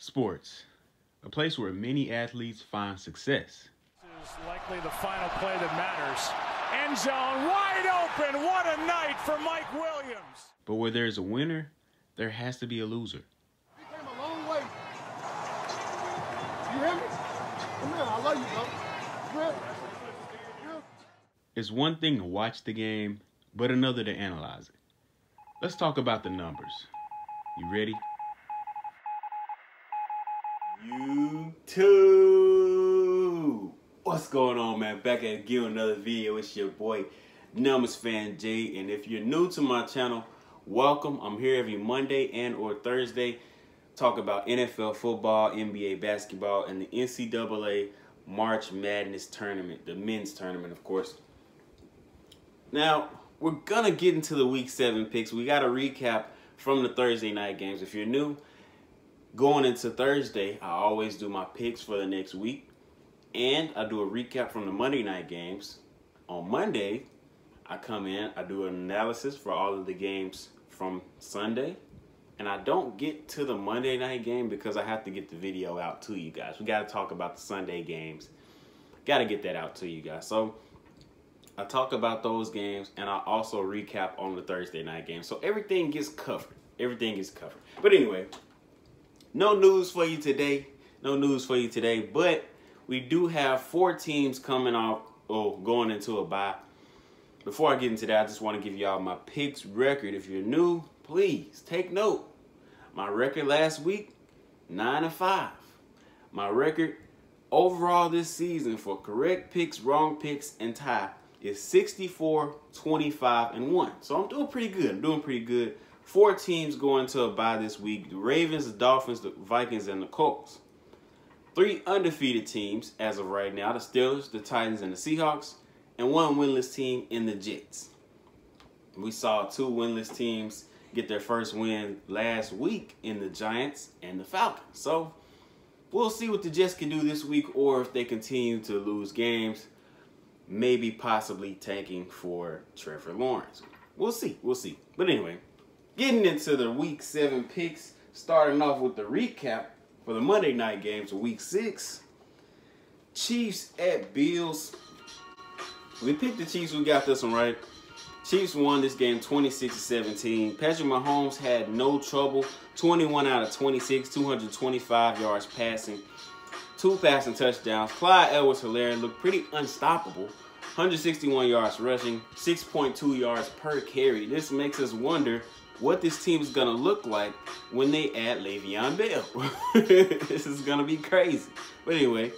Sports, a place where many athletes find success. This is likely the final play that matters. End zone wide open. What a night for Mike Williams. But where there's a winner, there has to be a loser. He came a long way. You hear me? Come here, I love you, bro. Good. It's one thing to watch the game, but another to analyze it. Let's talk about the numbers. You ready? YouTube. What's going on, man? Back at again with another video. It's your boy Numbers Fan Jay, and if you're new to my channel, welcome. I'm here every Monday and or Thursday, talk about NFL football, NBA basketball, and the NCAA March Madness tournament, the men's tournament, of course. Now we're gonna get into the Week 7 picks. We got a recap from the Thursday night games. If you're new, going into Thursday, I always do my picks for the next week, and I do a recap from the Monday night games. On Monday, I come in, I do an analysis for all of the games from Sunday, and I don't get to the Monday night game because I have to get the video out to you guys. We got to talk about the Sunday games. Got to get that out to you guys. So I talk about those games, and I also recap on the Thursday night game. So everything gets covered. Everything gets covered. But anyway, no news for you today. No news for you today. But we do have 4 teams coming off or going into a bye. Before I get into that, I just want to give y'all my picks record. If you're new, please take note. My record last week, 9-5. My record overall this season for correct picks, wrong picks, and tie is 64, 25, and 1. So I'm doing pretty good. I'm doing pretty good. 4 teams going to a bye this week: the Ravens, the Dolphins, the Vikings, and the Colts. 3 undefeated teams as of right now: the Steelers, the Titans, and the Seahawks, and 1 winless team in the Jets. We saw 2 winless teams get their first win last week in the Giants and the Falcons. So we'll see what the Jets can do this week, or if they continue to lose games, maybe possibly tanking for Trevor Lawrence. We'll see. We'll see. But anyway, getting into the Week 7 picks, starting off with the recap for the Monday night games of Week 6. Chiefs at Bills. We picked the Chiefs. We got this one right. Chiefs won this game 26-17. Patrick Mahomes had no trouble. 21 out of 26, 225 yards passing, 2 passing touchdowns. Clyde Edwards-Helaire looked pretty unstoppable. 161 yards rushing, 6.2 yards per carry. This makes us wonder what this team is going to look like when they add Le'Veon Bell. This is going to be crazy. But anyway,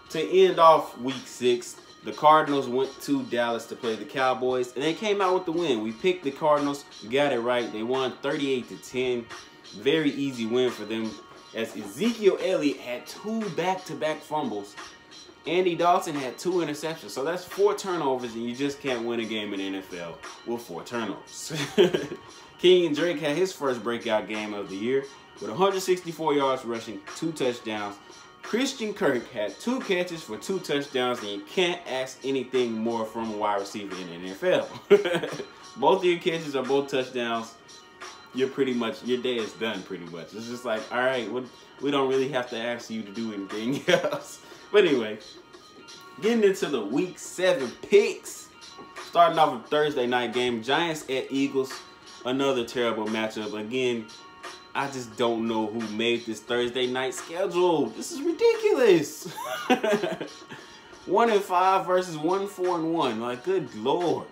to end off Week 6, the Cardinals went to Dallas to play the Cowboys, and they came out with the win. We picked the Cardinals. We got it right. They won 38-10. Very easy win for them, as Ezekiel Elliott had 2 back-to-back fumbles. Andy Dalton had 2 interceptions. So that's 4 turnovers, and you just can't win a game in the NFL with 4 turnovers. Kenyan Drake had his first breakout game of the year with 164 yards rushing, 2 touchdowns. Christian Kirk had 2 catches for 2 touchdowns, and you can't ask anything more from a wide receiver in the NFL. Both of your catches are both touchdowns. Your day is done pretty much. It's just like, all right, we don't really have to ask you to do anything else. But anyway, getting into the Week 7 picks. Starting off with Thursday night game, Giants at Eagles. Another terrible matchup. Again, I just don't know who made this Thursday night schedule. This is ridiculous. 1-5 versus 1-4-1. Like, good Lord.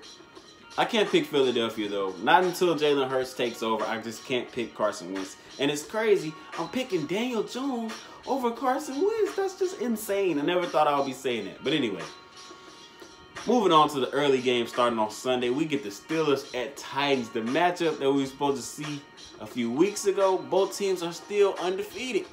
I can't pick Philadelphia, though. Not until Jalen Hurts takes over. I just can't pick Carson Wentz. And it's crazy. I'm picking Daniel Jones over Carson Wentz. That's just insane. I never thought I would be saying that. But anyway, moving on to the early game starting on Sunday. We get the Steelers at Titans. The matchup that we were supposed to see a few weeks ago. Both teams are still undefeated.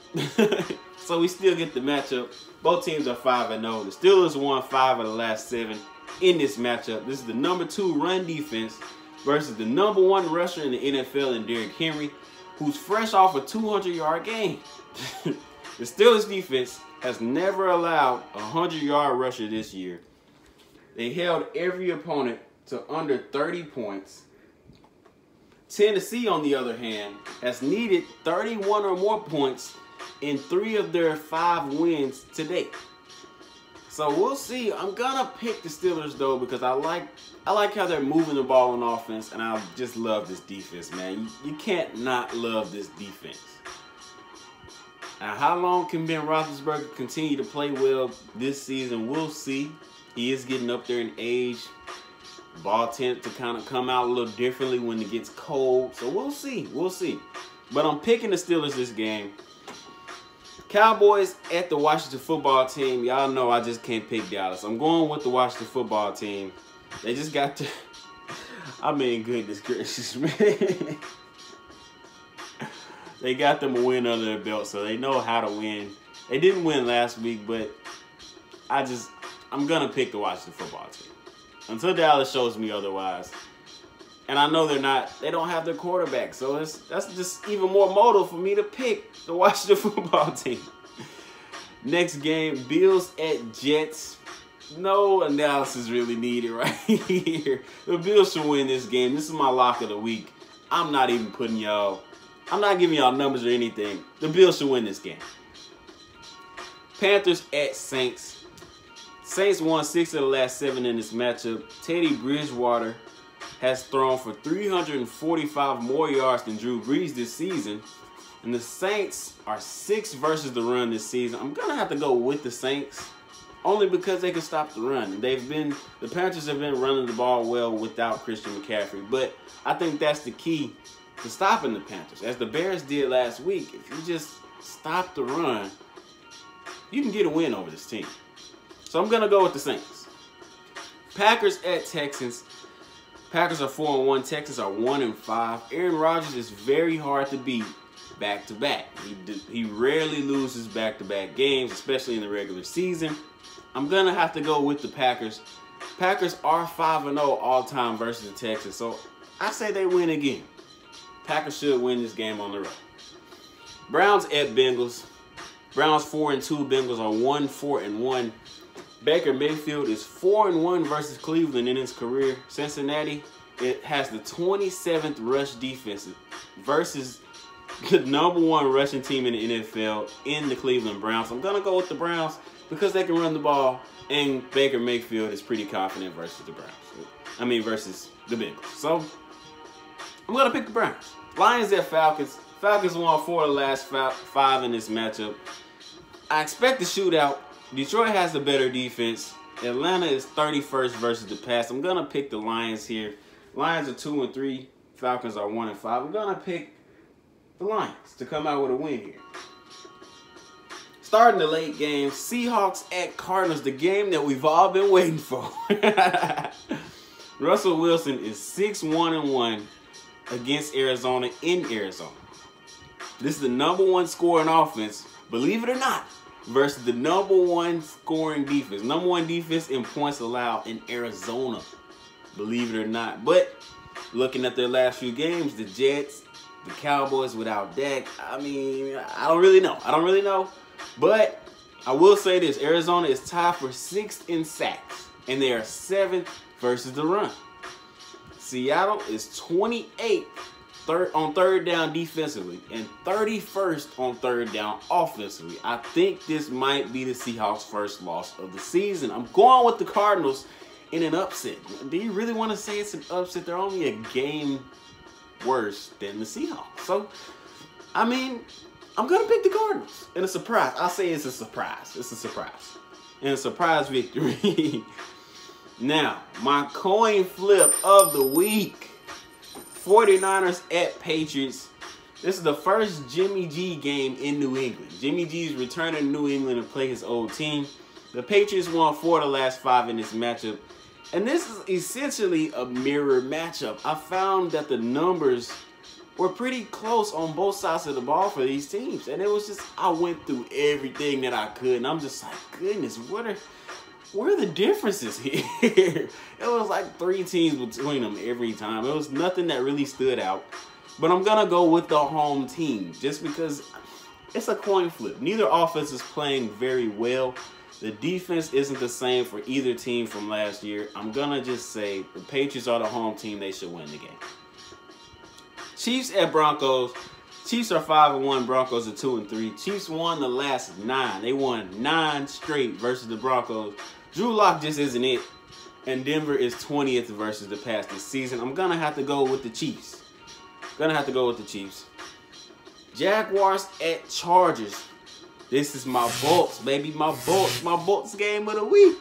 So we still get the matchup. Both teams are 5-0. The Steelers won 5 of the last 7 in this matchup. This is the number 2 run defense versus the number 1 rusher in the NFL in Derrick Henry, who's fresh off a 200-yard game. The Steelers defense has never allowed a 100-yard rusher this year. They held every opponent to under 30 points. Tennessee, on the other hand, has needed 31 or more points in 3 of their 5 wins to date. So we'll see. I'm gonna pick the Steelers though because I like how they're moving the ball on offense, and I just love this defense, man. You can't not love this defense. Now, how long can Ben Roethlisberger continue to play well this season? We'll see. He is getting up there in age. Ball tends to kind of come out a little differently when it gets cold. So we'll see. We'll see. But I'm picking the Steelers this game. Cowboys at the Washington football team. Y'all know I just can't pick Dallas. I'm going with the Washington football team. They just got to... I mean, goodness gracious, man. They got them a win under their belt, so they know how to win. They didn't win last week, but I'm going to pick the Washington football team until Dallas shows me otherwise. And I know they don't have their quarterback, so that's just even more motive for me to pick the Washington football team. Next game, Bills at Jets. No analysis really needed right here. The Bills should win this game. This is my lock of the week. I'm not giving y'all numbers or anything. The Bills should win this game. Panthers at Saints. Saints won 6 of the last 7 in this matchup. Teddy Bridgewater has thrown for 345 more yards than Drew Brees this season. And the Saints are 6 versus the run this season. I'm going to have to go with the Saints only because they can stop the run. The Panthers have been running the ball well without Christian McCaffrey. But I think that's the key to stopping the Panthers. As the Bears did last week, if you just stop the run, you can get a win over this team. So I'm going to go with the Saints. Packers at Texans. Packers are 4-1. Texans are 1-5. Aaron Rodgers is very hard to beat back-to-back. He rarely loses back-to-back games, especially in the regular season. I'm going to have to go with the Packers. Packers are 5-0 all-time versus the Texans, so I say they win again. Packers should win this game on the road. Browns at Bengals. Browns 4-2. Bengals are 1-4-1. Baker Mayfield is 4-1 versus Cleveland in his career. Cincinnati, it has the 27th rush defense versus the #1 rushing team in the NFL in the Cleveland Browns. I'm going to go with the Browns because they can run the ball, and Baker Mayfield is pretty confident versus the versus the Bengals. So I'm going to pick the Browns. Lions at Falcons. Falcons won 4 of the last 5 in this matchup. I expect a shootout. Detroit has the better defense. Atlanta is 31st versus the pass. I'm going to pick the Lions here. Lions are 2-3. Falcons are 1-5. I'm going to pick the Lions to come out with a win here. Starting the late game, Seahawks at Cardinals, the game that we've all been waiting for. Russell Wilson is 6-1-1 against Arizona in Arizona. This is the #1 scoring offense, believe it or not, versus the #1 scoring defense. #1 defense in points allowed in Arizona, believe it or not. But looking at their last few games, the Jets, the Cowboys without Dak, I mean, I don't really know. But I will say this, Arizona is tied for 6th in sacks, and they are 7th versus the run. Seattle is 28th on third down defensively and 31st on third down offensively. I think this might be the Seahawks' first loss of the season. I'm going with the Cardinals in an upset. Do you really want to say it's an upset? They're only a game worse than the Seahawks. So, I mean, I'm going to pick the Cardinals in a surprise. I'll say it's a surprise. It's a surprise. And a surprise victory. Now, my coin flip of the week. 49ers at Patriots. This is the first Jimmy G game in New England. Jimmy G is returning to New England to play his old team. The Patriots won 4 of the last 5 in this matchup. And this is essentially a mirror matchup. I found that the numbers were pretty close on both sides of the ball for these teams. And it was just, I went through everything that I could. And I'm just like, goodness, where are the differences here? It was like 3 teams between them every time. It was nothing that really stood out. But I'm going to go with the home team just because it's a coin flip. Neither offense is playing very well. The defense isn't the same for either team from last year. I'm going to just say the Patriots are the home team. They should win the game. Chiefs at Broncos. Chiefs are 5-1, Broncos are 2-3. Chiefs won the last 9. They won 9 straight versus the Broncos. Drew Lock just isn't it. And Denver is 20th versus the past this season. I'm going to have to go with the Chiefs. Jaguars at Chargers. This is my Bolts, baby. My Bolts game of the week.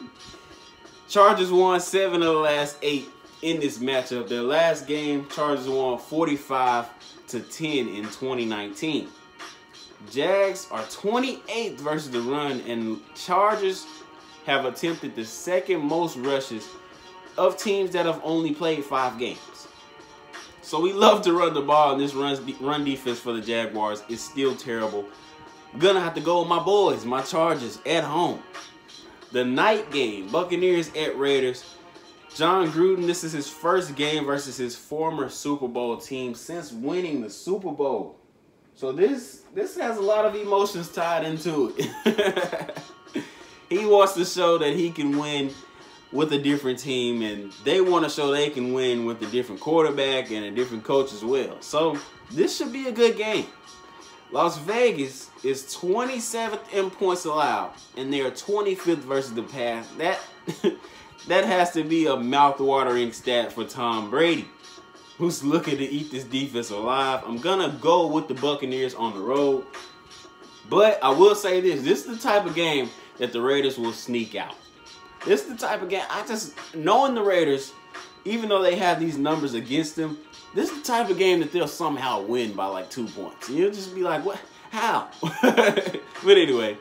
Chargers won 7 of the last 8 in this matchup. Their last game, Chargers won 45-10 in 2019. Jags are 28th versus the run, and Chargers have attempted the second most rushes of teams that have only played 5 games. So we love to run the ball, and this run defense for the Jaguars is still terrible. I'm gonna have to go with my boys, my Chargers at home. The night game, Buccaneers at Raiders. John Gruden, this is his first game versus his former Super Bowl team since winning the Super Bowl. So this has a lot of emotions tied into it. He wants to show that he can win with a different team, and they want to show they can win with a different quarterback and a different coach as well. So this should be a good game. Las Vegas is 27th in points allowed, and they are 25th versus the pass. That has to be a mouth-watering stat for Tom Brady, who's looking to eat this defense alive. I'm going to go with the Buccaneers on the road. But I will say this. This is the type of game that the Raiders will sneak out. This is the type of game, knowing the Raiders, even though they have these numbers against them, this is the type of game that they'll somehow win by like 2 points. And you'll just be like, what? How? But anyway,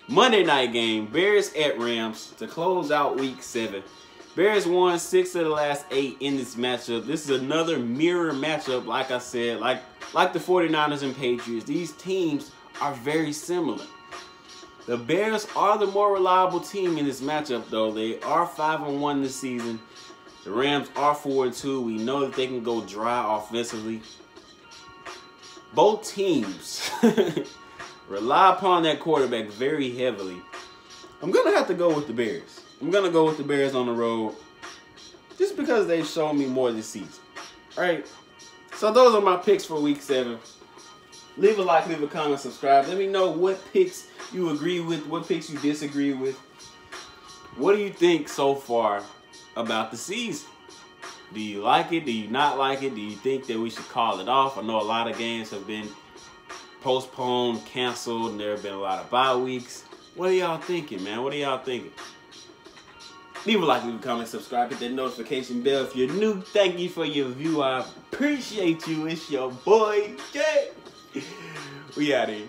Monday night game, Bears at Rams to close out week 7. Bears won 6 of the last 8 in this matchup. This is another mirror matchup, like I said, like the 49ers and Patriots. These teams are very similar. The Bears are the more reliable team in this matchup, though. They are 5-1 this season. The Rams are 4-2. We know that they can go dry offensively. Both teams rely upon that quarterback very heavily. I'm going to have to go with the Bears. I'm going to go with the Bears on the road just because they've shown me more this season. All right. So those are my picks for week 7. Leave a like, leave a comment, subscribe. Let me know what picks you agree with, what picks you disagree with. What do you think so far about the season? Do you like it? Do you not like it? Do you think that we should call it off? I know a lot of games have been postponed, canceled, and there have been a lot of bye weeks. What are y'all thinking, man? What are y'all thinking? Leave a like, leave a comment, subscribe, hit that notification bell. If you're new, thank you for your view. I appreciate you. It's your boy, Jay. We out here.